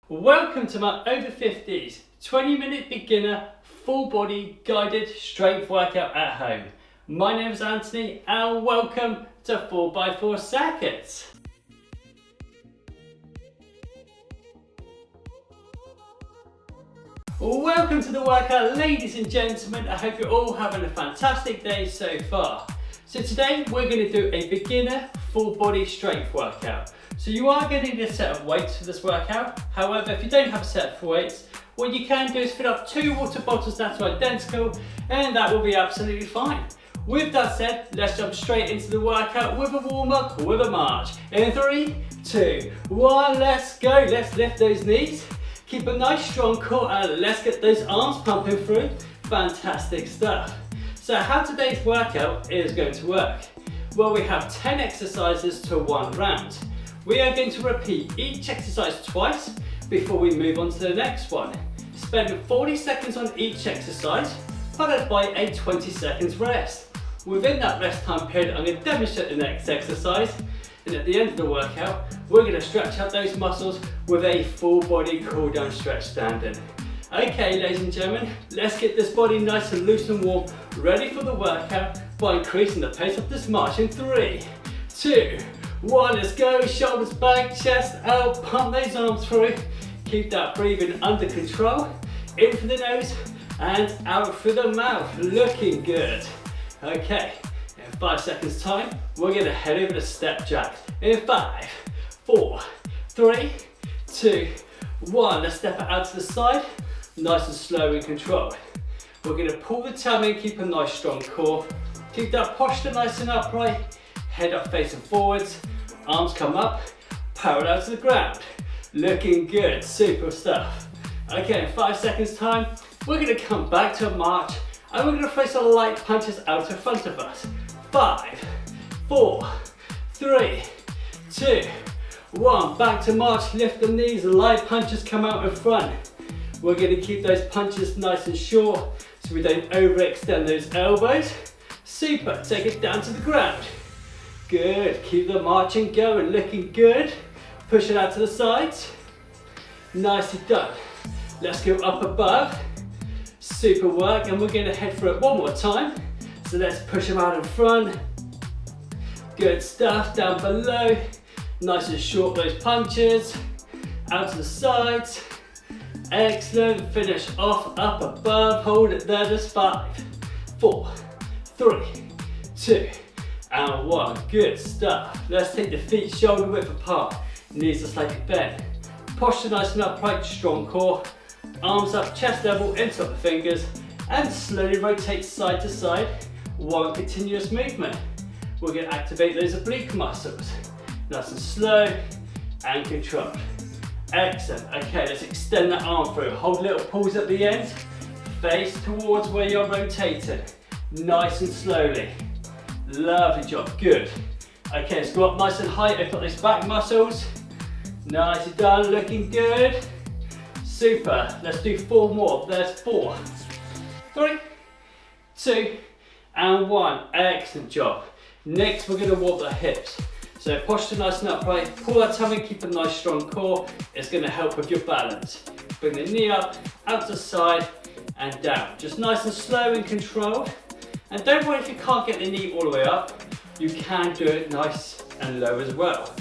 Welcome to my over 50s 20-minute beginner full body guided strength workout at home. My name is Anthony and welcome to 4x4 seconds. Welcome to the workout, ladies and gentlemen. I hope you're all having a fantastic day so far. So today we're going to do a beginner full body strength workout. So you are going to need a set of weights for this workout. However, if you don't have a set of weights, what you can do is fill up 2 water bottles that are identical and that will be absolutely fine. With that said, let's jump straight into the workout with a warm up, with a march. In 3, 2, 1, let's go. Let's lift those knees. Keep a nice strong core and let's get those arms pumping through. Fantastic stuff. So how today's workout is going to work? Well, we have 10 exercises to 1 round. We are going to repeat each exercise twice before we move on to the next one. Spend 40 seconds on each exercise, followed by a 20 seconds rest. Within that rest time period, I'm going to demonstrate the next exercise, and at the end of the workout, we're going to stretch out those muscles with a full body cool down stretch standing. Okay, ladies and gentlemen, let's get this body nice and loose and warm, ready for the workout by increasing the pace of this march in 3, 2, 1, let's go. Shoulders back, chest out, pump those arms through. Keep that breathing under control. In through the nose and out through the mouth. Looking good. Okay, in 5 seconds time, we're going to head over to step jack. In 5, 4, 3, 2, 1. Let's step it out to the side. Nice and slow and controlled. We're going to pull the tummy and keep a nice strong core. Keep that posture nice and upright. Head up facing forwards. Arms come up, parallel to the ground. Looking good, super stuff. Okay, in 5 seconds time, we're going to come back to a march and we're going to place our light punches out in front of us. 5, 4, 3, 2, 1. Back to march, lift the knees, light punches come out in front. We're going to keep those punches nice and short so we don't overextend those elbows. Super, take it down to the ground. Good, keep the marching going, looking good. Push it out to the sides. Nicely done. Let's go up above. Super work, and we're going to head for it one more time. So let's push them out in front. Good stuff, down below. Nice and short those punches. Out to the sides. Excellent, finish off up above. Hold it there, just 5, 4, 3, 2, and 1. Good stuff. Let's take the feet shoulder width apart. Knees are slightly bent. Posture nice and upright, strong core. Arms up, chest level, into the fingers. And slowly rotate side to side. 1 continuous movement. We're going to activate those oblique muscles. Nice and slow and controlled. Excellent. Okay, let's extend that arm through. Hold little pulls at the end. Face towards where you're rotating. Nice and slowly. Lovely job, good. Okay, let's go up nice and high, open up those back muscles. Nicely done, looking good. Super, let's do 4 more. There's 4, 3, 2, and 1. Excellent job. Next, we're going to walk the hips. So posture nice and upright, pull that tummy, keep a nice strong core. It's going to help with your balance. Bring the knee up, out to the side, and down. Just nice and slow and controlled. And don't worry if you can't get the knee all the way up, you can do it nice and low as well.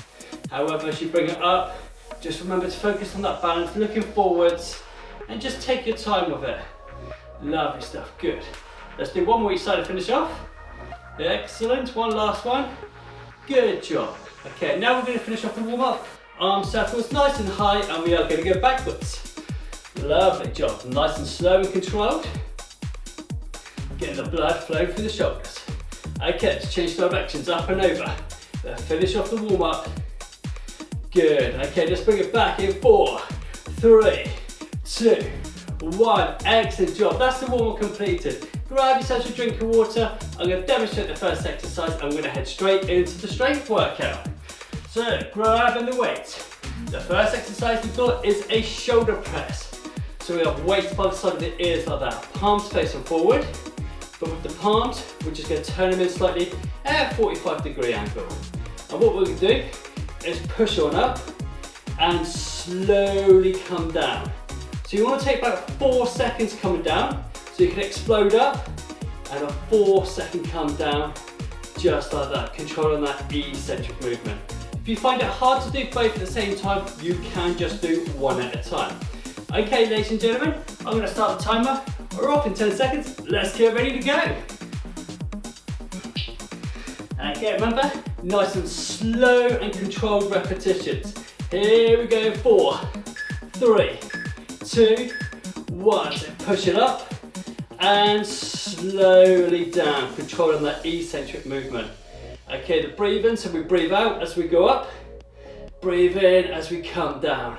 However, as you bring it up, just remember to focus on that balance, looking forwards, and just take your time with it. Lovely stuff, good. Let's do 1 more each side to finish off. Excellent, 1 last one. Good job. Okay, now we're going to finish off the warm up. Arm circles nice and high, and we are going to go backwards. Lovely job, nice and slow and controlled. Getting the blood flowing through the shoulders. Okay, let's change directions, up and over. Then finish off the warm up. Good, okay, let's bring it back in 4, 3, 2, 1. Excellent job, that's the warm up completed. Grab yourself a drink of water. I'm going to demonstrate the first exercise. I'm going to head straight into the strength workout. So, grabbing the weight. The first exercise we've got is a shoulder press. So we have weights by the side of the ears like that. Palms facing forward. But with the palms, we're just going to turn them in slightly at a 45-degree angle. And what we're going to do is push on up and slowly come down. So you want to take about 4 seconds coming down, so you can explode up, and a 4-second come down, just like that, controlling that eccentric movement. If you find it hard to do both at the same time, you can just do one at a time. Okay, ladies and gentlemen, I'm going to start the timer. We're off in 10 seconds. Let's get ready to go. Okay, remember, nice and slow and controlled repetitions. Here we go, 4, 3, 2, 1. So push it up and slowly down, controlling that eccentric movement. Okay, the breathe in, so we breathe out as we go up, breathe in as we come down.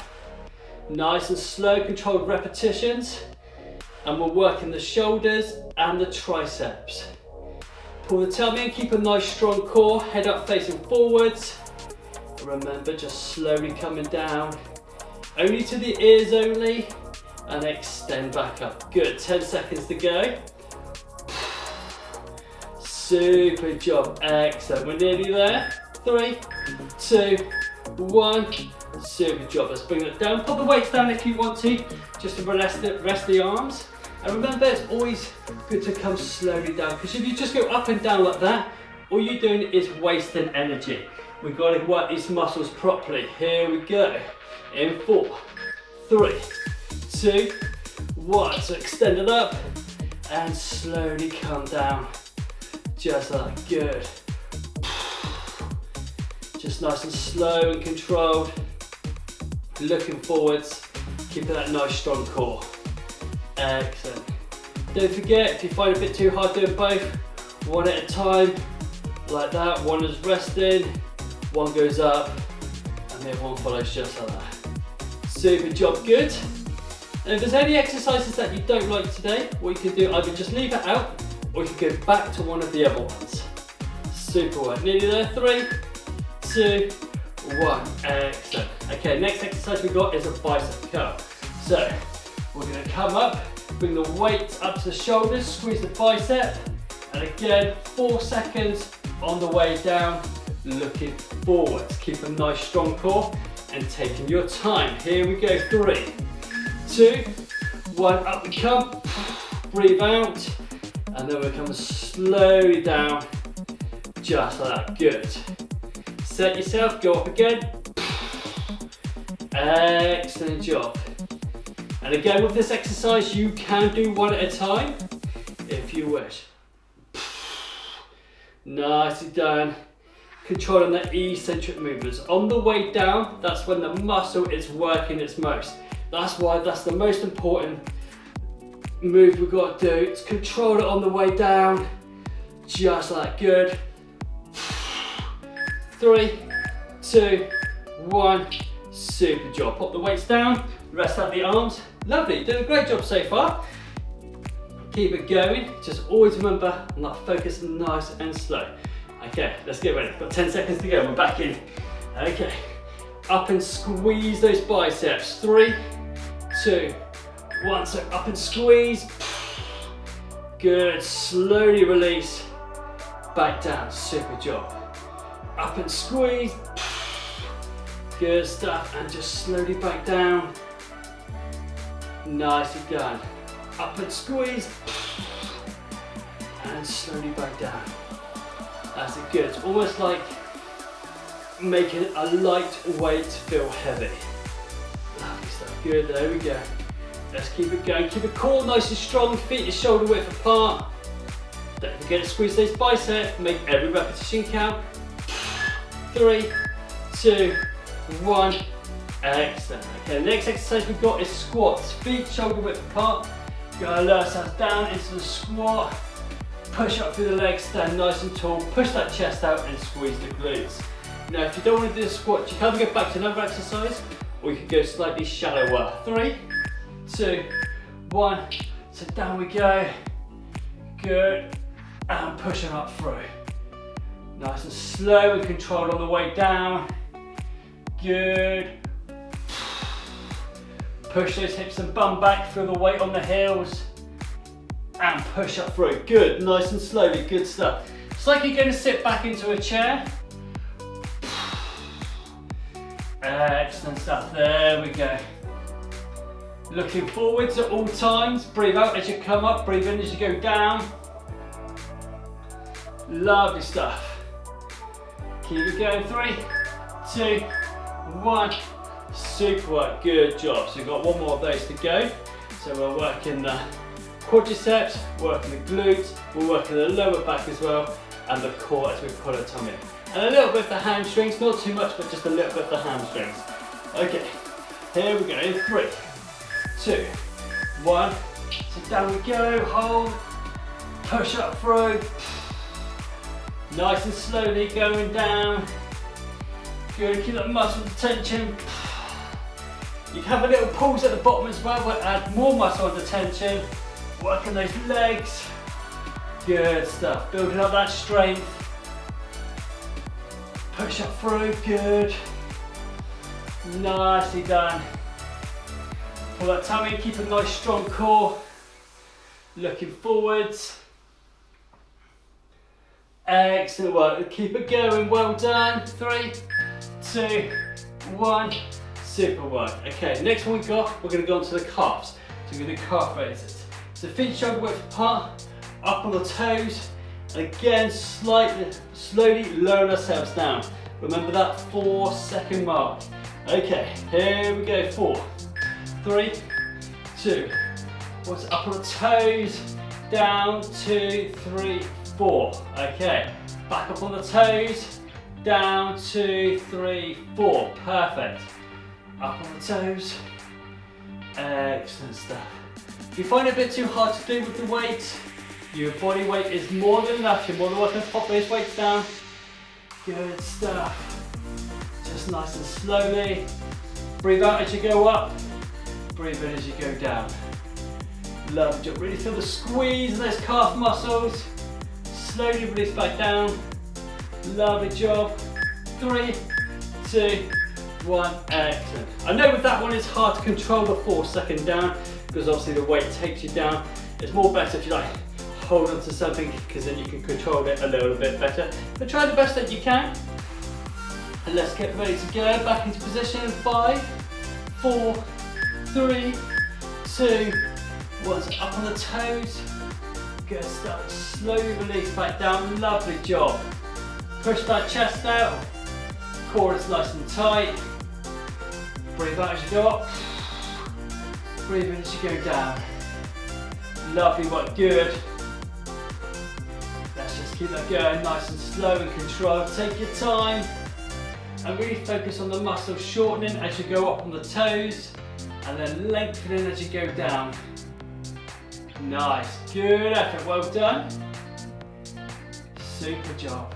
Nice and slow, controlled repetitions, and we're working the shoulders and the triceps. Pull the tummy in, keep a nice strong core, head up facing forwards. Remember, just slowly coming down, only to the ears only, and extend back up. Good, 10 seconds to go. Super job, excellent. We're nearly there. 3, 2, 1. Super job. Let's bring it down. Put the weights down if you want to, just to rest the arms. And remember, it's always good to come slowly down, because if you just go up and down like that, all you're doing is wasting energy. We've got to work these muscles properly. Here we go. In 4, 3, 2, 1. So extend it up and slowly come down. Just like that. Good. Just nice and slow and controlled. Looking forwards, keeping that nice strong core. Excellent. Don't forget, if you find it a bit too hard doing both, one at a time, like that. One is resting, one goes up, and the other one follows just like that. Super job, good. And if there's any exercises that you don't like today, what you can do, either just leave it out, or you can go back to one of the other ones. Super work. Nearly there. 3, 2, 1. Excellent. Okay, next exercise we've got is a bicep curl. So we're going to come up, bring the weight up to the shoulders, squeeze the bicep, and again 4 seconds on the way down, looking forwards. Keep a nice strong core and taking your time. Here we go. 3, 2, 1. Up we come. Breathe out, and then we're coming slowly down, just like that. Good. Set yourself, go up again. Excellent job. And again, with this exercise, you can do one at a time if you wish. Nicely done. Controlling the eccentric movements. On the way down, that's when the muscle is working its most. That's why that's the most important move we've got to do. It's control it on the way down, just like that. Good. 3, 2, 1. Super job. Pop the weights down, rest out the arms. Lovely, doing a great job so far. Keep it going. Just always remember, I'm not focused, nice and slow. Okay, let's get ready. Got 10 seconds to go. We're back in. Okay, up and squeeze those biceps. 3, 2, 1. So up and squeeze. Good. Slowly release. Back down. Super job. Up and squeeze. Good stuff. And just slowly back down. Nicely done. Up and squeeze. And slowly back down. That's it. Good. It's almost like making a light weight feel heavy. Lovely stuff. Good. There we go. Let's keep it going. Keep the core nice and strong. Feet are shoulder width apart. Don't forget to squeeze those biceps. Make every repetition count. 3, 2, 1. Excellent. Okay, the next exercise we've got is squats. Feet shoulder width apart. Gonna lower ourselves down into the squat. Push up through the legs, stand nice and tall. Push that chest out and squeeze the glutes. Now, if you don't want to do the squat, you can either go back to another exercise, or you can go slightly shallower. 3, 2, 1. So down we go. Good. And pushing up through. Nice and slow and controlled on the way down. Good. Push those hips and bum back, feel the weight on the heels. And push up through. Good, nice and slowly, good stuff. It's like you're going to sit back into a chair. Excellent stuff, there we go. Looking forwards at all times, breathe out as you come up, breathe in as you go down. Lovely stuff. Keep it going, 3, 2, 1. Super work, good job. So we've got one more of those to go. So we're working the quadriceps, working the glutes, we're working the lower back as well, and the core as we pull our tummy. And a little bit of the hamstrings, not too much, but just a little bit of the hamstrings. Okay, here we go, in 3, 2, 1. So down we go, hold, push up through. Nice and slowly going down. Good, keep that muscle tension. You can have a little pause at the bottom as well, but add more muscle under tension. Working those legs. Good stuff, building up that strength. Push up through, good. Nicely done. Pull that tummy, keep a nice strong core. Looking forwards. Excellent work, keep it going, well done. 3, 2, 1. Super work. Okay, next one we've got, we're going to go on to the calves. So we're going to do calf raises. So feet shoulder width apart, up on the toes, and again slowly lowering ourselves down. Remember that 4-second mark. Okay, here we go. 4, 3, 2. What's up on the toes? Down, 2, 3, 4. Okay, back up on the toes. Down, 2, 3, 4. Perfect. Up on the toes. Excellent stuff. If you find it a bit too hard to do with the weight, your body weight is more than enough. You're more than welcome to pop those weights down. Good stuff. Just nice and slowly. Breathe out as you go up. Breathe in as you go down. Love it. Really feel the squeeze of those calf muscles. Slowly release back down. Lovely job. 3, 2, 1. Excellent. I know with that one it's hard to control the 4-second down because obviously the weight takes you down. It's more better if you like hold on to something because then you can control it a little bit better. But try the best that you can. And let's get ready to go. Back into position in 5, 4, 3, 2, 1. So up on the toes. Good stuff. Slowly release back down. Lovely job. Push that chest out. Core is nice and tight. Breathe out as you go up. Breathe in as you go down. Lovely work, good. Let's just keep that going nice and slow and controlled. Take your time and really focus on the muscle shortening as you go up on the toes and then lengthening as you go down. Nice, good effort, well done. Super job.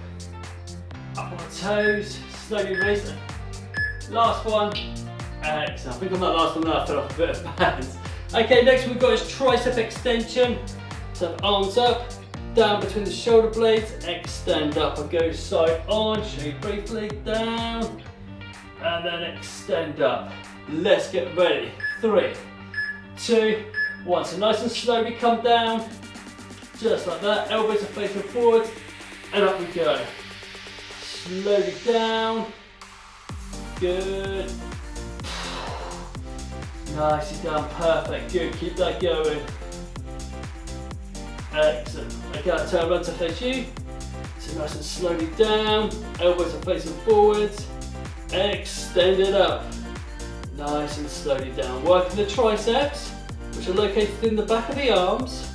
Up on the toes, slowly release it. Last one. Excellent. I think on that last one I fell off a bit of balance. Okay, next we've got is tricep extension. So arms up, down between the shoulder blades, extend up and go side on, shake briefly, down, and then extend up. Let's get ready. 3, 2, 1. So nice and slowly come down, just like that. Elbows are facing forward, and up we go. Slowly down. Good. Nicely done, perfect, good, keep that going. Excellent. Okay, I'll turn around to face you. So nice and slowly down, elbows are facing forwards, extend it up. Nice and slowly down. Working the triceps, which are located in the back of the arms.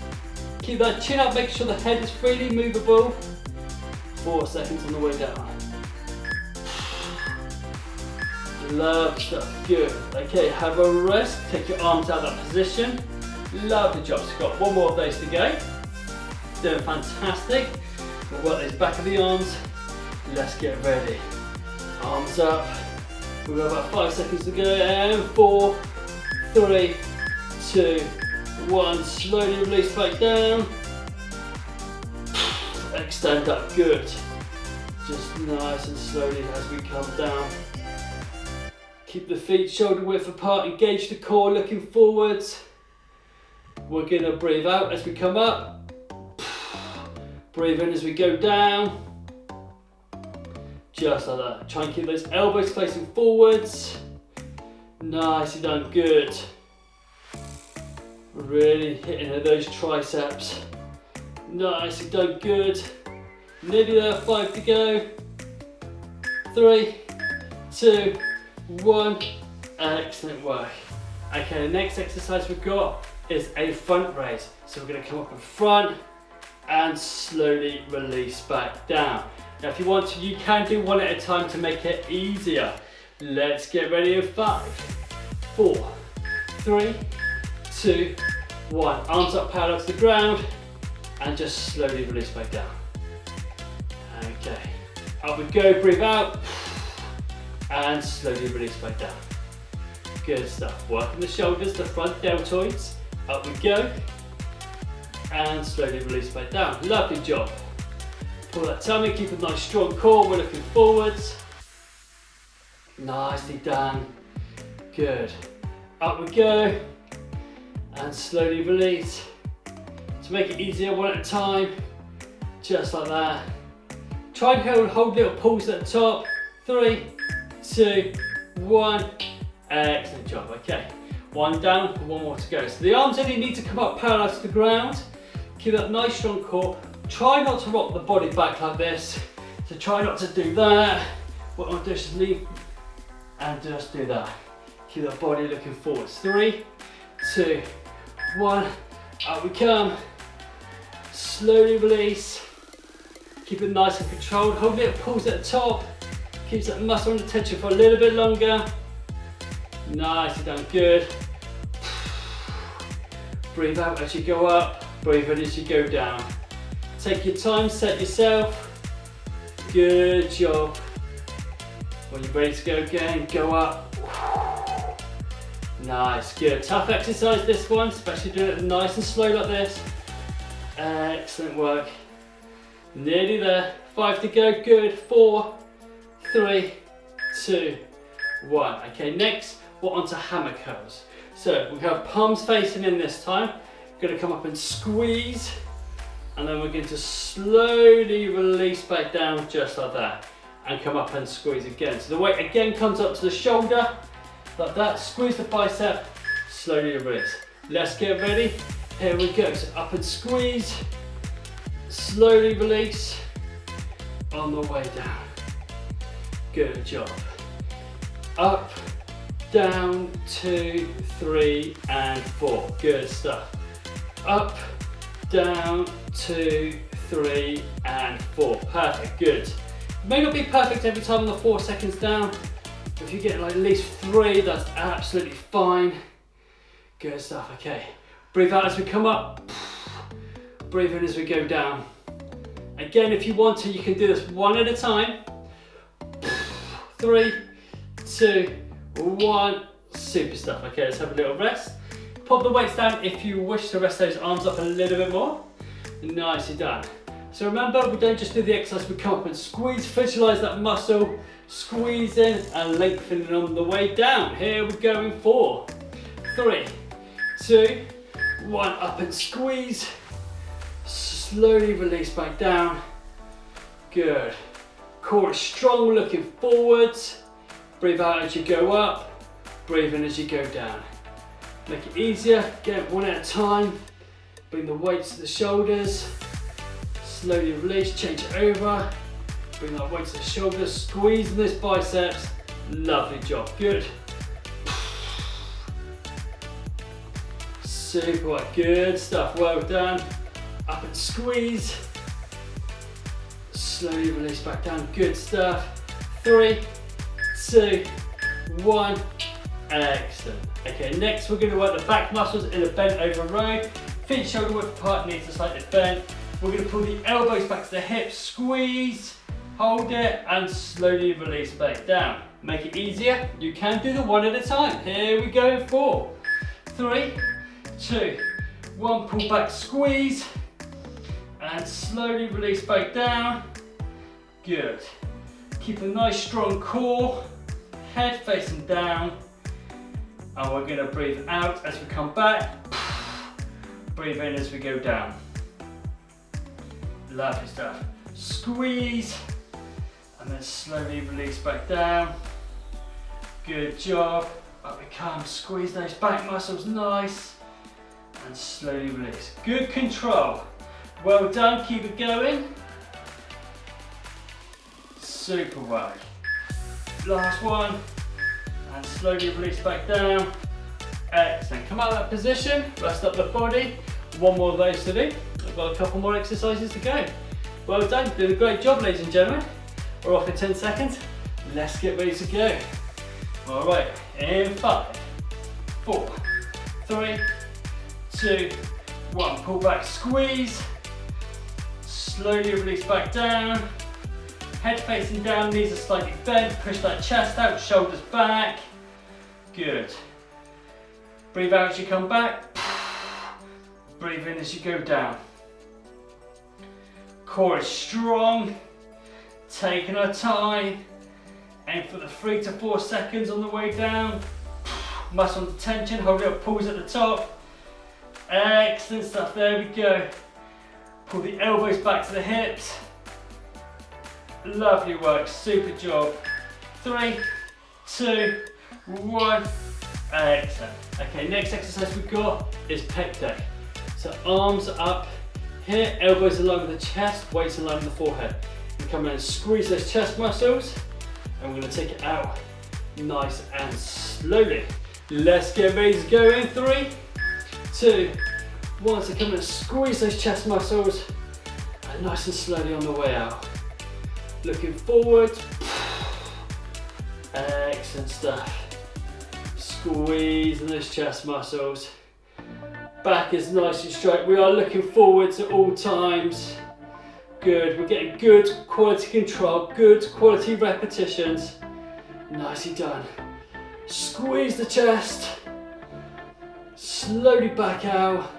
Keep that chin up, make sure the head is freely movable. 4 seconds on the way down. Love stuff, good. Okay, have a rest, take your arms out of that position. Lovely job, so you've got one more of those to go. Doing fantastic. We'll work those back of the arms. Let's get ready. Arms up. We've got about 5 seconds to go, and 4, 3, 2, 1. Slowly release back down. Extend up, good. Just nice and slowly as we come down. Keep the feet shoulder width apart, engage the core looking forwards. We're going to breathe out as we come up. Breathe in as we go down. Just like that. Try and keep those elbows facing forwards. Nicely done, good. Really hitting at those triceps. Nicely done, good. Nearly there, 5 to go. 3, 2, 1. Excellent work. Okay, the next exercise we've got is a front raise. So we're going to come up in front and slowly release back down. Now if you want to, you can do one at a time to make it easier. Let's get ready in 5, 4, 3, 2, 1. Arms up parallel to the ground and just slowly release back down. Okay, up we go, breathe out and slowly release back down. Good stuff. Working the shoulders, the front deltoids. Up we go and slowly release back down. Lovely job. Pull that tummy, keep a nice strong core, we're looking forwards. Nicely done. Good. Up we go and slowly release. To make it easier, one at a time, just like that. Try and hold little pulls at the top. 3, 2, 1. Excellent job. Okay, one down, one more to go. So the arms only need to come up parallel to the ground. Keep that nice strong core. Try not to rock the body back like this. So try not to do that. What I'll do is just leave and just do that. Keep the body looking forwards. 3, 2, 1. Up we come. Slowly release. Keep it nice and controlled. Hold little pulls at the top. Keeps that muscle under tension for a little bit longer. Nicely done, good. Breathe out as you go up. Breathe in as you go down. Take your time, set yourself. Good job. When you're ready to go again, go up. Nice, good. Tough exercise this one, especially doing it nice and slow like this. Excellent work. Nearly there. 5 to go, good. 4, 3, 2, 1. Okay, next we're on to hammer curls. So we have palms facing in this time. We're going to come up and squeeze. And then we're going to slowly release back down just like that. And come up and squeeze again. So the weight again comes up to the shoulder, like that. Squeeze the bicep, slowly release. Let's get ready. Here we go. So up and squeeze, slowly release on the way down. Good job. Up, down, 2, 3, and 4. Good stuff. Up, down, 2, 3, and 4. Perfect, good. It may not be perfect every time on the 4 seconds down. If you get like at least 3, that's absolutely fine. Good stuff, okay. Breathe out as we come up. Breathe in as we go down. Again, if you want to, you can do this one at a time. 3, 2, 1. Super stuff. Okay, let's have a little rest. Pop the weights down if you wish to rest those arms up a little bit more. Nicely done. So remember, we don't just do the exercise, we come up and squeeze, visualize that muscle, squeezing and lengthening on the way down. Here we go in 4, 3, 2, 1, up and squeeze. Slowly release back down. Good. Core is strong, looking forwards. Breathe out as you go up. Breathe in as you go down. Make it easier, get it one at a time. Bring the weights to the shoulders. Slowly release, change it over. Bring that weight to the shoulders, squeeze this biceps. Lovely job, good. Super, good stuff, well done. Up and squeeze. Slowly release back down, good stuff. 3, 2, 1. Excellent. Okay, next we're going to work the back muscles in a bent over row. Feet shoulder width apart, knees are slightly bent. We're going to pull the elbows back to the hips, squeeze, hold it, and slowly release back down. Make it easier, you can do the one at a time. Here we go, 4, 3, 2, 1, pull back, squeeze, and slowly release back down. Good. Keep a nice strong core, head facing down, and we're going to breathe out as we come back. Breathe in as we go down. Lovely stuff. Squeeze, And then slowly release back down. Good job. Up we come. Squeeze those back muscles nice. And slowly release. Good control. Well done. Keep it going. Super well. Last one. And slowly release back down. Excellent. Come out of that position. Rest up the body. One more of those to do. I've got a couple more exercises to go. Well done. Did a great job, ladies and gentlemen. We're off in 10 seconds. Let's get ready to go. All right. In 5, 4, 3, 2, 1. Pull back, squeeze. Slowly release back down. Head facing down, knees are slightly bent. Push that chest out, shoulders back. Good. Breathe out as you come back. Breathe in as you go down. Core is strong. Taking our time. Aim for the 3 to 4 seconds on the way down. Muscle tension, hold it up, pulls at the top. Excellent stuff, there we go. Pull the elbows back to the hips. Lovely work, super job. 3, 2, 1. Excellent. Okay, next exercise we've got is pec day. So arms up here, elbows in line with the chest, weights in line with the forehead. You come in and squeeze those chest muscles, and we're going to take it out nice and slowly. Let's get ready to go in 3, 2, 1. So come in and squeeze those chest muscles, and nice and slowly on the way out. Looking forward. Excellent stuff. Squeezing those chest muscles. Back is nice and straight. We are looking forwards at all times. Good. We're getting good quality control, good quality repetitions. Nicely done. Squeeze the chest. Slowly back out.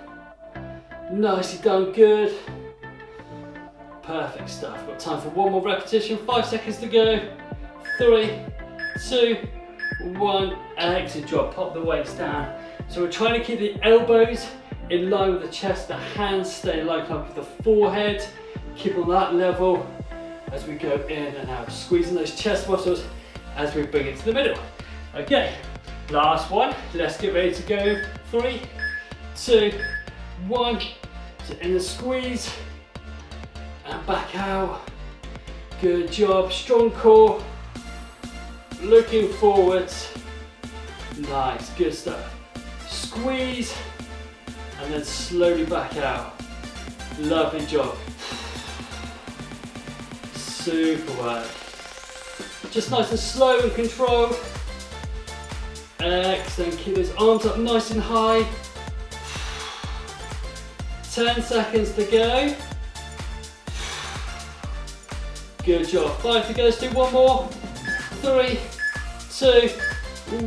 Nicely done. Good. Perfect stuff. Got time for one more repetition. 5 seconds to go. 3, 2, 1. Excellent job. Pop the weights down. So we're trying to keep the elbows in line with the chest. The hands stay lined up with the forehead. Keep on that level as we go in and out. Squeezing those chest muscles as we bring it to the middle. Okay, last one. Let's get ready to go. 3, 2, 1. So in the squeeze. And back out. Good job. Strong core. Looking forwards. Nice. Good stuff. Squeeze. And then slowly back out. Lovely job. Super work. Just nice and slow and controlled. Excellent. Keep those arms up nice and high. 10 seconds to go. Good job. 5 to go. Let's do one more. 3, 2,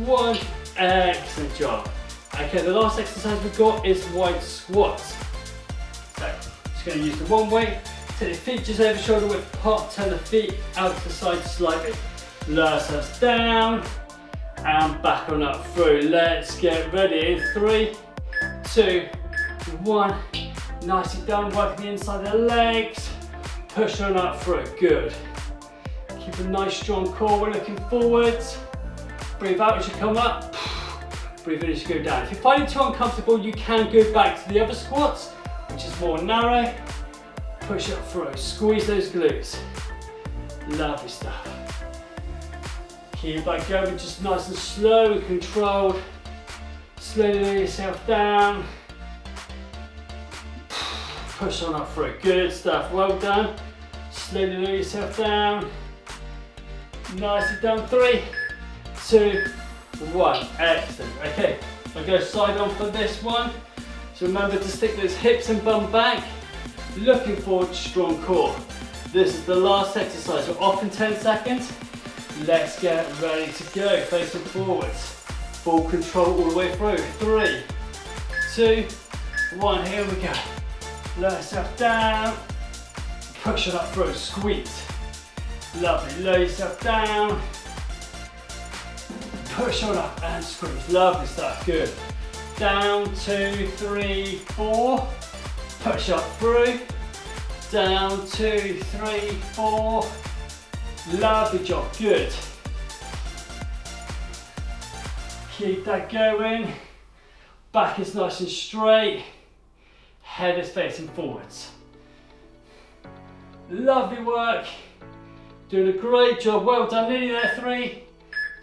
1. Excellent job. Okay, the last exercise we've got is wide squats. So, just going to use the one weight. Take the feet just over shoulder width apart. Turn the feet out to the side slightly. Lower ourselves down and back on up through. Let's get ready. 3, 2, 1. Nicely done. Working the inside of the legs. Push on up through, good. Keep a nice strong core, we're looking forwards. Breathe out as you come up. Breathe in as you go down. If you find it too uncomfortable, you can go back to the other squats, which is more narrow. Push up through, squeeze those glutes. Lovely stuff. Keep that going, just nice and slow and controlled. Slowly lower yourself down. Push on up through, good stuff, well done. Slowly lower yourself down. Nicely done, 3, 2, 1, excellent. Okay, I'll go side on for this one. So remember to stick those hips and bum back. Looking forward, strong core. This is the last exercise, we're off in 10 seconds. Let's get ready to go, facing forwards. Full control all the way through, 3, 2, 1, here we go. Lower yourself down, push it up through, squeeze. Lovely, lower yourself down, push on up and squeeze. Lovely stuff, good. Down, 2, 3, 4, push up through. Down, 2, 3, 4, Lovely job, good. Keep that going. Back is nice and straight. Head is facing forwards. Lovely work. Doing a great job. Well done. Nearly there. 3,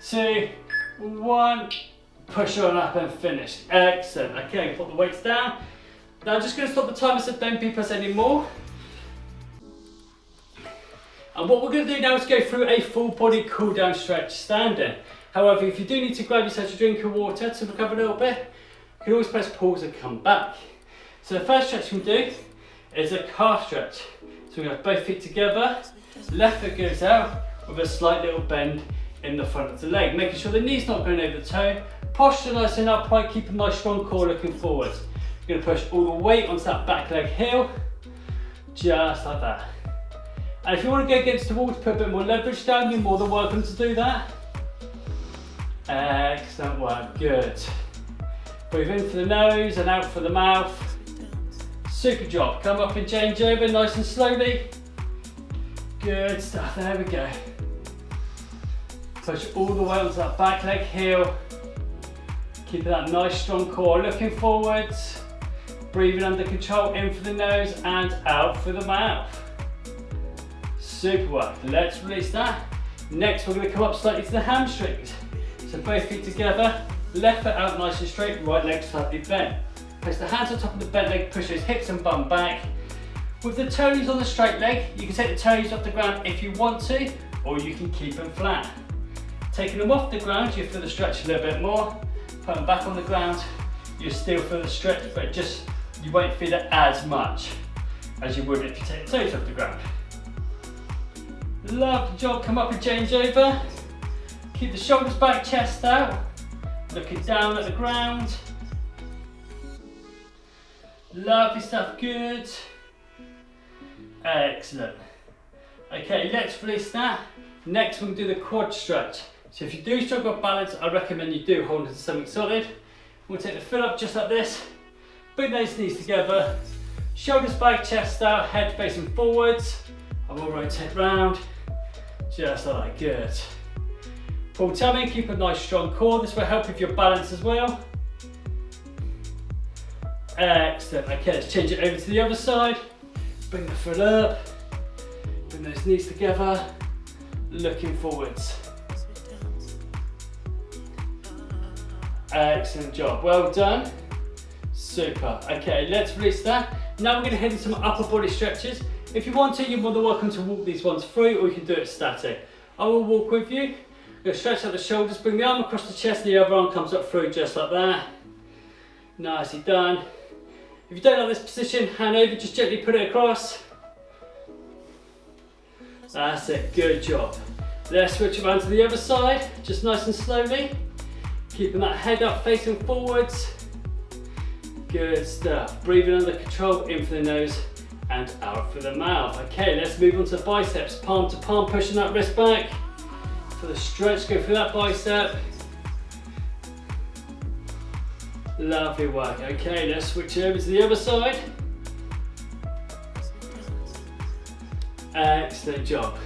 2, 1. Push on up and finish. Excellent. Okay, put the weights down. Now I'm just going to stop the timer so don't be pressed anymore. And what we're going to do now is go through a full body cool down stretch standing. However, if you do need to grab yourself a drink of water to recover a little bit, you can always press pause and come back. So the first stretch we do is a calf stretch. So we have both feet together, left foot goes out with a slight little bend in the front of the leg, making sure the knee's not going over the toe. Posture nice and upright, keep a nice strong core looking forward. You're going to push all the weight onto that back leg heel, just like that. And if you want to go against the wall to put a bit more leverage down, you're more than welcome to do that. Excellent work, good. Breathe in for the nose and out for the mouth. Super job. Come up and change over nice and slowly. Good stuff, there we go. Push all the way onto that back leg heel. Keeping that nice strong core looking forwards. Breathing under control, in for the nose and out for the mouth. Super work. Let's release that. Next we're going to come up slightly to the hamstrings. So both feet together, left foot out nice and straight, right leg slightly bent. Place the hands on top of the bent leg, push those hips and bum back. With the toes on the straight leg, you can take the toes off the ground if you want to, or you can keep them flat. Taking them off the ground, you feel the stretch a little bit more. Put them back on the ground, you still feel the stretch, but just you won't feel it as much as you would if you take the toes off the ground. Lovely job, come up and change over. Keep the shoulders back, chest out. Looking down at the ground. Lovely stuff, good. Excellent. Okay, let's release that. Next we'll do the quad stretch. So if you do struggle with balance, I recommend you do hold into something solid. We'll take the foot up just like this. Bring those knees together. Shoulders back, chest out, head facing forwards. I will rotate round. Just like that, good. Pull tummy, keep a nice strong core. This will help with your balance as well. Excellent. Okay, let's change it over to the other side. Bring the foot up. Bring those knees together. Looking forwards. Excellent job. Well done. Super. Okay, let's release that. Now we're going to head into some upper body stretches. If you want to, you're more than welcome to walk these ones through, or you can do it static. I will walk with you. You're going to stretch out the shoulders, bring the arm across the chest, and the other arm comes up through just like that. Nicely done. If you don't like this position, hand over, just gently put it across. That's it, good job. Let's switch around to the other side, just nice and slowly. Keeping that head up, facing forwards. Good stuff. Breathing under control, in for the nose and out for the mouth. Okay, let's move on to biceps. Palm to palm, pushing that wrist back. For the stretch, go through that bicep. Lovely work. Okay, let's switch over to the other side. Excellent job.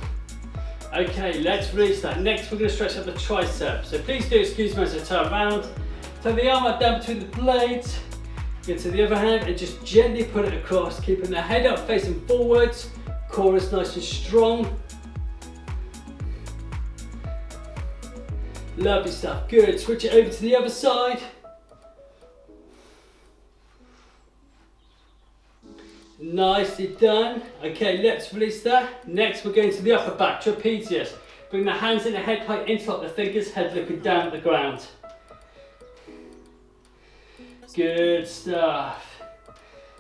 Okay, let's release that. Next, we're going to stretch out the tricep. So please do excuse me as I turn around. Turn the arm up down between the blades. Get to the other hand and just gently put it across, keeping the head up facing forwards. Core is nice and strong. Lovely stuff. Good. Switch it over to the other side. Nicely done. Okay, let's release that. Next, we're going to the upper back, trapezius. Bring the hands in the head height, interlock the fingers, head looking down at the ground. Good stuff.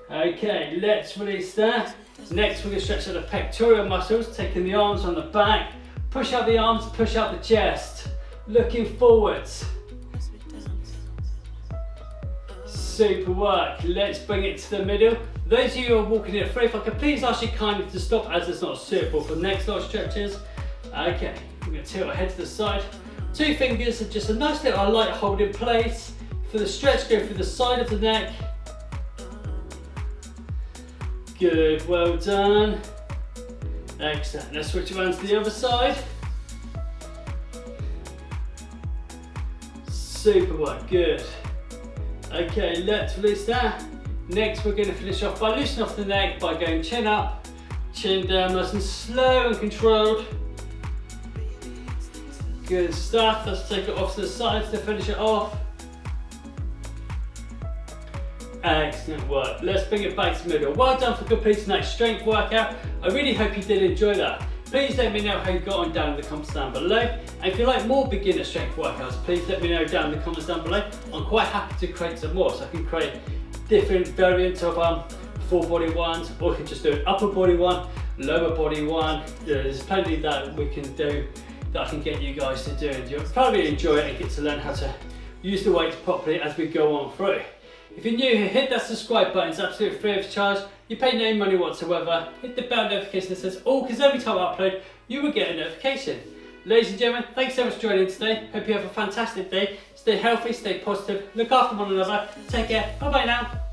Okay, let's release that. Next, we're going to stretch out the pectoral muscles, taking the arms on the back. Push out the arms, push out the chest. Looking forwards. Super work. Let's bring it to the middle. Those of you who are walking in a free, if I could please ask you kindly to stop as it's not suitable for the next lot of stretches. Okay, we're going to tilt our head to the side. 2 fingers and just a nice little light hold in place. For the stretch, go through the side of the neck. Good, well done. Excellent. Let's switch around to the other side. Super work, good. Okay, let's release that. Next, we're going to finish off by loosening off the neck by going chin up, chin down, nice and slow and controlled. Good stuff. Let's take it off to the sides to finish it off. Excellent work. Let's bring it back to the middle. Well done for completing that strength workout. I really hope you did enjoy that. Please let me know how you got on down in the comments down below. And if you like more beginner strength workouts, please let me know down in the comments down below. I'm quite happy to create some more, so I can create different variants of full body ones, or we can just do an upper body one, lower body one. There's plenty that we can do that I can get you guys to do, and you'll probably enjoy it and get to learn how to use the weights properly as we go on through. If you're new here, hit that subscribe button, it's absolutely free of charge. You pay no money whatsoever. Hit the bell notification that says all, because every time I upload, you will get a notification. Ladies and gentlemen, thanks so much for joining today. Hope you have a fantastic day. Stay healthy, stay positive, look after one another. Take care, bye bye now.